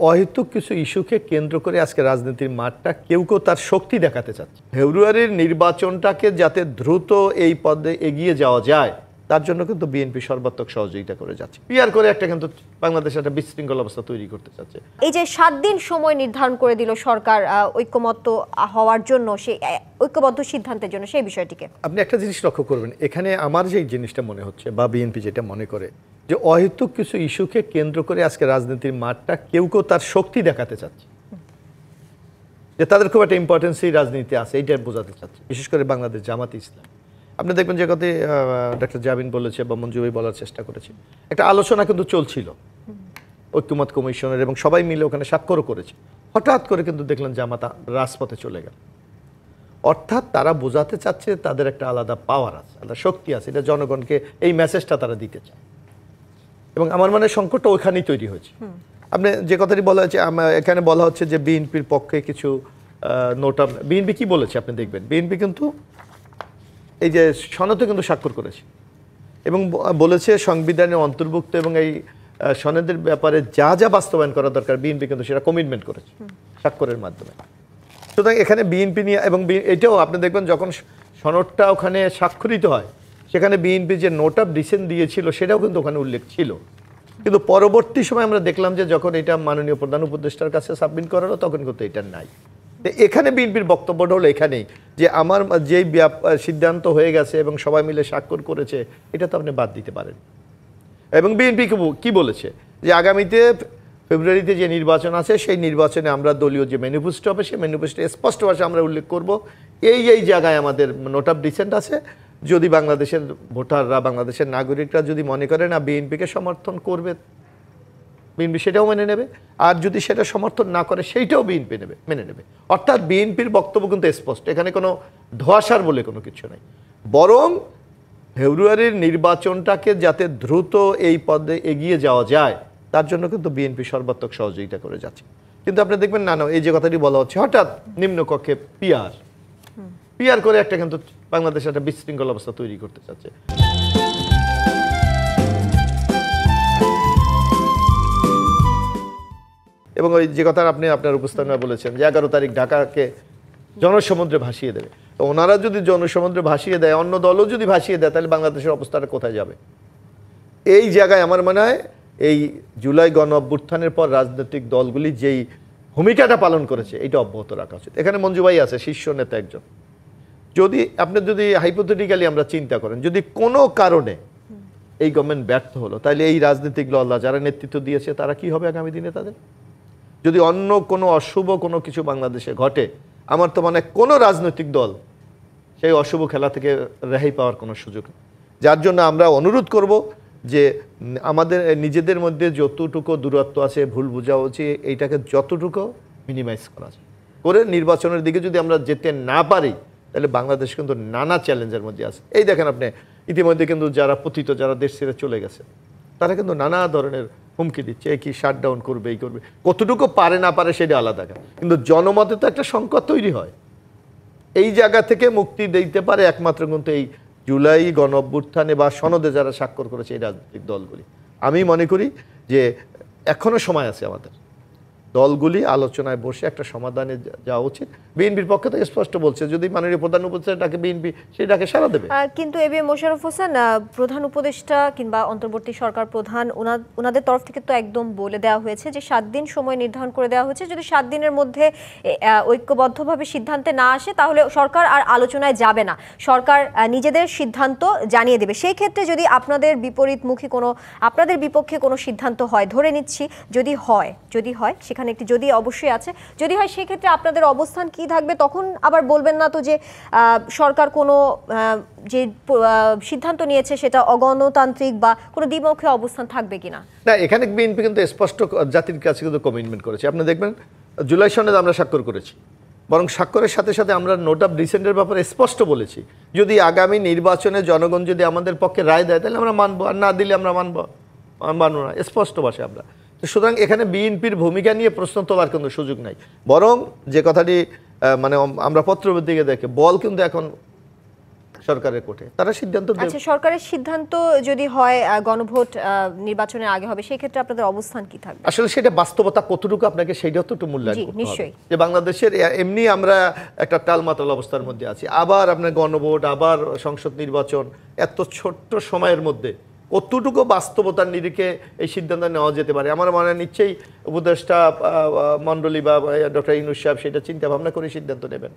অহেতুক কিছু ইস্যুকে কেন্দ্র করে আজকে রাজনীতির মাঠটা কেউ কেউ তার শক্তি দেখাতে চাচ্ছে। ফেব্রুয়ারির নির্বাচনটাকে যাতে দ্রুত এই পদে এগিয়ে যাওয়া যায় তার জন্য কিন্তু বিএনপি সর্বাত্মক সহযোগিতা করে যাচ্ছে। পিআর করে একটা কিন্তু বাংলাদেশে একটা বিশৃঙ্খল অবস্থা তৈরি করতে চাচ্ছে। এই যে 7 দিন সময় নির্ধারণ করে দিল সরকার ঐক্যমত্য হওয়ার জন্য, সেই ঐক্যবদ্ধ সিদ্ধান্তের জন্য, সেই বিষয়টিকে আপনি একটা জিনিস লক্ষ্য করবেন, এখানে আমার যে জিনিসটা মনে হচ্ছে বা বিএনপি যেটা মনে করে যে অহেতুক কিছু ইস্যুকে কেন্দ্র করে আজকে রাজনীতির মাঠটা কেউ কেউ তার শক্তি দেখাতে চাচ্ছে, যে তাদের খুব একটা ইম্পর্টেন্স এই রাজনীতি আছে, এইটা বোঝাতে চাচ্ছে। বিশেষ করে বাংলাদেশ জামাতে ইসলাম, আপনি দেখবেন যে কথা ডক্টর জাবিন বলেছে বা মঞ্জু ভাই বলার চেষ্টা করেছে, একটা আলোচনা কিন্তু চলছিল ঐক্যমত কমিশনের এবং সবাই মিলে ওখানে স্বাক্ষরও করেছে। হঠাৎ করে কিন্তু দেখলেন জামাত রাজপথে চলে গেল। অর্থাৎ তারা বোঝাতে চাচ্ছে তাদের একটা আলাদা পাওয়ার আছে, আলাদা শক্তি আছে, এটা জনগণকে এই মেসেজটা তারা দিতে চায়। এবং আমার মনে হয় সংকটটা ওইখানেই তৈরি হয়েছে। আপনি যে কথাটি বলা হয়েছে, এখানে বলা হচ্ছে যে বিএনপির পক্ষে কিছু নোটা, বিএনপি কি বলেছে আপনি দেখবেন, বিএনপি কিন্তু এই যে সনদে কিন্তু স্বাক্ষর করেছে এবং বলেছে সংবিধানের অন্তর্ভুক্ত এবং এই সনদের ব্যাপারে যা যা বাস্তবায়ন করা দরকার বিএনপি কিন্তু সেটা কমিটমেন্ট করেছে স্বাক্ষরের মাধ্যমে। সুতরাং এখানে বিএনপি নিয়ে, এবং এটাও আপনি দেখবেন যখন সনদটা ওখানে স্বাক্ষরিত হয় সেখানে বিএনপি যে নোট অফ ডিসেন্ট দিয়েছিল সেটাও কিন্তু ওখানে উল্লেখ ছিল। কিন্তু পরবর্তী সময় আমরা দেখলাম যে যখন এটা মাননীয় প্রধান উপদেষ্টার কাছে সাবমিট করা হলো তখন কিন্তু এটা নাই। এখানে বিএনপির বক্তব্যটা হলো এখানেই যে আমার যেই সিদ্ধান্ত হয়ে গেছে এবং সবাই মিলে স্বাক্ষর করেছে এটা তো আপনি বাদ দিতে পারেন। এবং বিএনপি কি বলেছে যে আগামীতে ফেব্রুয়ারিতে যে নির্বাচন আছে সেই নির্বাচনে আমরা দলীয় যে ম্যানিফেস্টো হবে সেই ম্যানিফেস্টো স্পষ্ট ভাষায় আমরা উল্লেখ করব এই জায়গায় আমাদের নোট অফ ডিসেন্ট আছে। যদি বাংলাদেশের ভোটাররা, বাংলাদেশের নাগরিকরা যদি মনে করে না বিএনপিকে সমর্থন করবে, বিএনপি সেটাও মেনে নেবে, আর যদি সেটা সমর্থন না করে সেইটাও বিএনপি মেনে নেবে। অর্থাৎ বিএনপির বক্তব্য কিন্তু স্পষ্ট, এখানে কোনো ধোঁয়াশার বলে কোনো কিছু নেই। বরং ফেব্রুয়ারির নির্বাচনটাকে যাতে দ্রুত এই পদে এগিয়ে যাওয়া যায় তার জন্য কিন্তু বিএনপি সর্বাত্মক সহযোগিতা করে যাচ্ছে। কিন্তু আপনি দেখবেন না এই যে কথাটি বলা হচ্ছে হঠাৎ নিম্নকক্ষে পিআর করে একটা কিন্তু বাংলাদেশে একটা বিশৃঙ্খল অবস্থা তৈরি করতে চাচ্ছে। এবং ওই যে কথা আপনি আপনার উপস্থাপনা বলেছেন যে 11 তারিখ ঢাকাকে জনসমুদ্রে ভাসিয়ে দেবে, তো ওনারা যদি জনসমুদ্রে ভাসিয়ে দেয়, অন্য দলও যদি ভাসিয়ে দেয়, তাহলে বাংলাদেশের অবস্থাটা কোথায় যাবে? এই জায়গায় আমার মনে হয় এই জুলাই গণ অভ্যুত্থানের পর রাজনৈতিক দলগুলি যেই ভূমিকাটা পালন করেছে এটা অব্যাহত রাখা উচিত। এখানে মঞ্জু ভাই আছে, শীর্ষ নেতা একজন। যদি হাইপোথেটিক্যালি আমরা চিন্তা করেন, যদি কোনো কারণে এই গভর্নমেন্ট ব্যর্থ হলো, তাহলে এই রাজনৈতিক দলরা যারা নেতৃত্ব দিয়েছে তারা কি হবে আগামী দিনে? তাদের যদি অন্য কোনো অশুভ কোনো কিছু বাংলাদেশে ঘটে, আমার তো মানে কোনো রাজনৈতিক দল সেই অশুভ খেলা থেকে রেহাই পাওয়ার কোনো সুযোগ নেই। যার জন্য আমরা অনুরোধ করব যে আমাদের নিজেদের মধ্যে যতটুকু দূরত্ব আছে, ভুল বোঝাবুঝি, এইটাকে যতটুকু মিনিমাইজ করা যায় করে নির্বাচনের দিকে যদি আমরা যেতে না পারি, তাহলে বাংলাদেশ কিন্তু নানা চ্যালেঞ্জের মধ্যে আছে। এই দেখেন আপনি ইতিমধ্যে কিন্তু যারা পতিত, যারা দেশ ছেড়ে চলে গেছে, তারা কিন্তু নানা ধরনের হুমকি দিচ্ছে, কি শাটডাউন করবে, এই করবে। কতটুকু পারে না পারে সেটা আলাদা, কিন্তু জনমতে তো একটা সংকট তৈরি হয়। এই জায়গা থেকে মুক্তি দিতে পারে একমাত্র কিন্তু এই জুলাই গণ অভ্যুত্থানে বা সনদে যারা স্বাক্ষর করেছে এই রাজনৈতিক দলগুলি। আমি মনে করি যে এখনো সময় আছে, আমাদের দলগুলি আলোচনায় বসে একটা সমাধানে যাওয়া উচিত। বিএনপির পক্ষে তো স্পষ্ট বলছে যদি মাননীয় প্রধান উপদেষ্টাকে বিএনপি সেটাকে সাড়া দেবে। কিন্তু A B M Mosharraf Hossain, প্রধান উপদেষ্টা কিংবা অন্তর্বর্তী সরকার প্রধান, ওনাদের তরফ থেকে তো একদম বলে দেওয়া হয়েছে যে 7 দিন সময় নির্ধারণ করে দেওয়া হয়েছে। যদি 7 দিনের মধ্যে ঐক্যবদ্ধভাবে সিদ্ধান্তে না আসে তাহলে সরকার আর আলোচনায় যাবে না, সরকার নিজেদের সিদ্ধান্ত জানিয়ে দেবে। সেই ক্ষেত্রে যদি আপনাদের বিপরীতমুখী কোনো, আপনাদের বিপক্ষে কোনো সিদ্ধান্ত হয়, ধরে নিচ্ছি যদি হয় সেখানে একটি যদি অবশ্যই আছে, যদি হয় সেক্ষেত্রে আপনাদের অবস্থান কি থাকবে? তখন আবার বলবেন না তো যে সরকার কোনো যে সিদ্ধান্ত নিয়েছে সেটা অগণতান্ত্রিক বা কোনো দ্বিমুখী অবস্থান থাকবে কিনা? না, এখানে বিএনপি কিন্তু স্পষ্ট জাতির কাছে কিন্তু কমিটমেন্ট করেছে। আপনি দেখবেন জুলাই সনদে আমরা স্বাক্ষর করেছি, বরং স্বাক্ষরের সাথে সাথে আমরা নোট অফ ডিসেন্টের ব্যাপারে স্পষ্ট বলেছি যদি আগামী নির্বাচনে জনগণ যদি আমাদের পক্ষে রায় দেয় তাহলে আমরা মানবো, আর না দিলে আমরা মানবো না, স্পষ্ট ভাষায় আমরা। সুতরাং এখানে বিএনপির ভূমিকা নিয়ে প্রশ্ন তোলার কোনো সুযোগ নাই। বরং যে কথাটি মানে আমরা পত্রপত্রিকা দেখে বল কিন্তু এখন সরকারের কোর্টে, তারা সিদ্ধান্ত দেবে। আচ্ছা, সরকারের সিদ্ধান্ত যদি হয় গণভোট নির্বাচনের আগে হবে, সেই ক্ষেত্রে আপনাদের অবস্থান কি থাকবে? আসলে সেটা বাস্তবতা কতটুকু আপনাকে সেইটাও তো একটু মূল্যায়ন জি, করতে হবে। নিশ্চয়ই। যে বাংলাদেশের এমনি আমরা একটা টালমাটাল অবস্থার মধ্যে আছি, আবার আপনার গণভোট, আবার সংসদ নির্বাচন, এত ছোট্ট সময়ের মধ্যে কতটুকু বাস্তবতার নিরিখে এই সিদ্ধান্ত নেওয়া যেতে পারে? আমার মনে হয় নিশ্চয়ই উপদেষ্টা মণ্ডলী বা ডক্টর ইউনূস সাহেব সেটা চিন্তা ভাবনা করে সিদ্ধান্ত নেবেন।